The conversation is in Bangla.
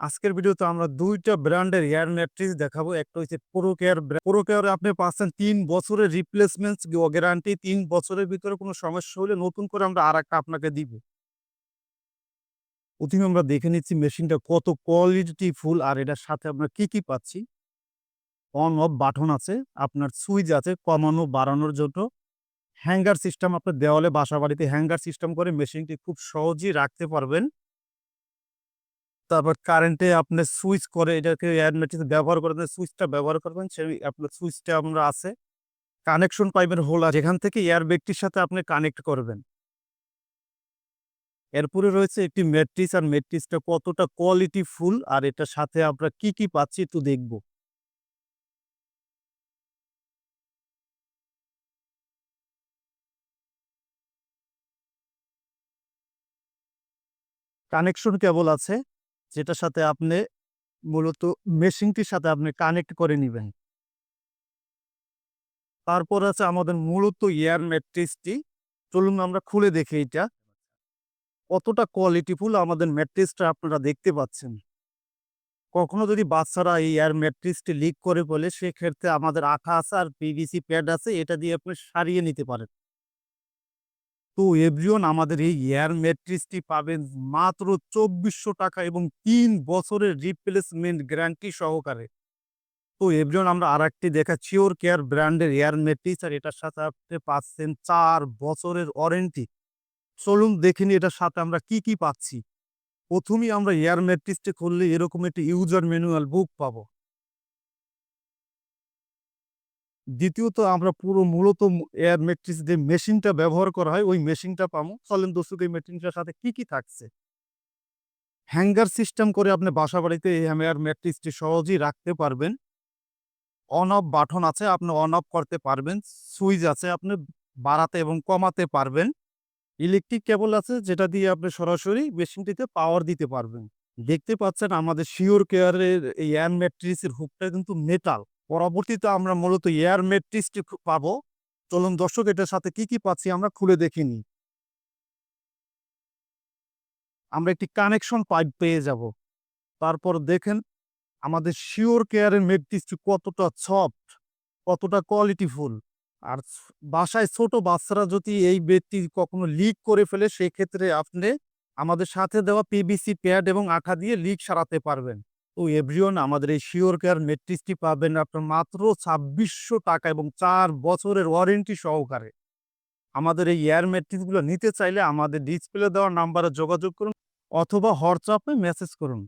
আজকের ভিডিওতে আমরা ২ টা ব্র্যান্ডের এয়ার ম্যাট্রেস দেখাবো। একটা হচ্ছে প্রো কেয়ার আপনি পাচ্ছেন ৩ বছরের রিপ্লেসমেন্ট গ্যারান্টি। ৩ বছরের ভিতরে কোনো সমস্যা হলে নতুন করে আমরা আরেকটা আপনাকে দিব। প্রথমে আমরা দেখে নিচ্ছি মেশিনটা কত কোয়ালিটিফুল আর এটার সাথে আমরা কি পাচ্ছি। অন অফ বাটন আছে, আপনার সুইচ আছে কমানো বাড়ানোর জন্য। হ্যাঙ্গার সিস্টেম আপনার দেওয়ালে বাসাবাড়িতে হ্যাঙ্গার সিস্টেম করে মেশিনটি খুব সহজেই রাখতে পারবেন। তারপর কারেন্টে আপনি সুইচ করে এটাকে এয়ার ম্যাট্রেস ব্যবহার করে সুইচটা ব্যবহার করবেন। সেই আপনার সুইচটা আমরা আছে। কানেকশন পাইপের হোল আছে, যেখান থেকে এয়ার ব্যাগটির সাথে আপনি কানেক্ট করবেন। এরপরে রয়েছে একটি ম্যাট্রিক্স, আর ম্যাট্রিক্সটা কতটা কোয়ালিটিফুল আর এটার সাথে আমরা কি পাচ্ছি একটু দেখব। কানেকশন কেবল আছে, যেটার সাথে আপনি মূলত মেশিনটির সাথে আপনি কানেক্ট করে নিবেন। তারপর আছে আমাদের মূলত এয়ার ম্যাট্রিক্সটি। চলুন আমরা খুলে দেখি এটা কতটা কোয়ালিটিফুল আমাদের ম্যাট্রিক্সটা আপনারা দেখতে পাচ্ছেন। কখনো যদি বাচ্চারা এই এয়ার ম্যাট্রিক্সটি লিক করে বলে, সেক্ষেত্রে আমাদের আঠা আছে আর পিভিসি প্যাড আছে, এটা দিয়ে আপনি সারিয়ে নিতে পারেন। তো এভরিওয়ান, আমাদের এই এয়ার ম্যাট্রিক্সটি পাবেন মাত্র ২৪০০ টাকা এবং ৩ বছরের রিপ্লেসমেন্ট গ্যারান্টি সহকারে। তো এভরিওয়ান, আমরা আরেকটি দেখাচ্ছি শিওর কেয়ার ব্র্যান্ডের এয়ার ম্যাট্রিক্স, আর এটার সাথে আপনি পাচ্ছেন ৪ বছরের ওয়ারেন্টি। চলুন দেখে নিই এটার সাথে আমরা কি পাচ্ছি। প্রথমেই আমরা এয়ার ম্যাট্রিক্সটি খুললে এরকম একটি ইউজার ম্যানুয়াল বুক পাবো। দ্বিতীয়ত আমরা পুরো মূলত এয়ার ম্যাট্রিক্স যে মেশিনটা ব্যবহার করা হয় ওই মেশিনটা পাবো। চলেন দর্শক, এই মেশিনটার সাথে কি থাকছে। হ্যাঙ্গার সিস্টেম করে আপনি বাসাবাড়িতে এই এয়ার ম্যাট্রিক্সটি সহজেই রাখতে পারবেন। অন অফ বাটন আছে, আপনি অন অফ করতে পারবেন। সুইচ আছে, আপনি বাড়াতে এবং কমাতে পারবেন। ইলেকট্রিক কেবল আছে, যেটা দিয়ে আপনি সরাসরি মেশিনটিতে পাওয়ার দিতে পারবেন। দেখতে পাচ্ছেন আমাদের শিওর কেয়ারের এই এয়ার ম্যাট্রিক্সের হুকটা কিন্তু মেটাল। পরবর্তীতে আমরা মূলত এয়ার ম্যাট্রিক্সটি পাবো। চলুন দর্শক, এটার সাথে কি পাচ্ছি আমরা খুলে দেখে নিই। আমরা একটি কানেকশন পাইপ পেয়ে যাব। তারপর দেখেন আমাদের শিওর কেয়ারের ম্যাট্রিক্সটি কতটা সফট, কতটা কোয়ালিটিফুল। আর বাসায় ছোট বাচ্চারা যদি এই বেডটি কখনো লিক করে ফেলে, সেক্ষেত্রে আপনি আমাদের সাথে দেওয়া পিভিসি প্যাড এবং আঠা দিয়ে লিক সারাতে পারবেন। তো এভরিওয়ান, আমাদের এই শিওর কেয়ার ম্যাট্রিক্সটি পাবেন আপনার মাত্র ২৬০০ টাকা এবং ৪ বছরের ওয়ারেন্টি সহকারে। আমাদের এই এয়ার ম্যাট্রিক্সগুলো নিতে চাইলে আমাদের ডিসপ্লে দেওয়া নাম্বারে যোগাযোগ করুন অথবা হোয়াটসঅ্যাপে মেসেজ করুন।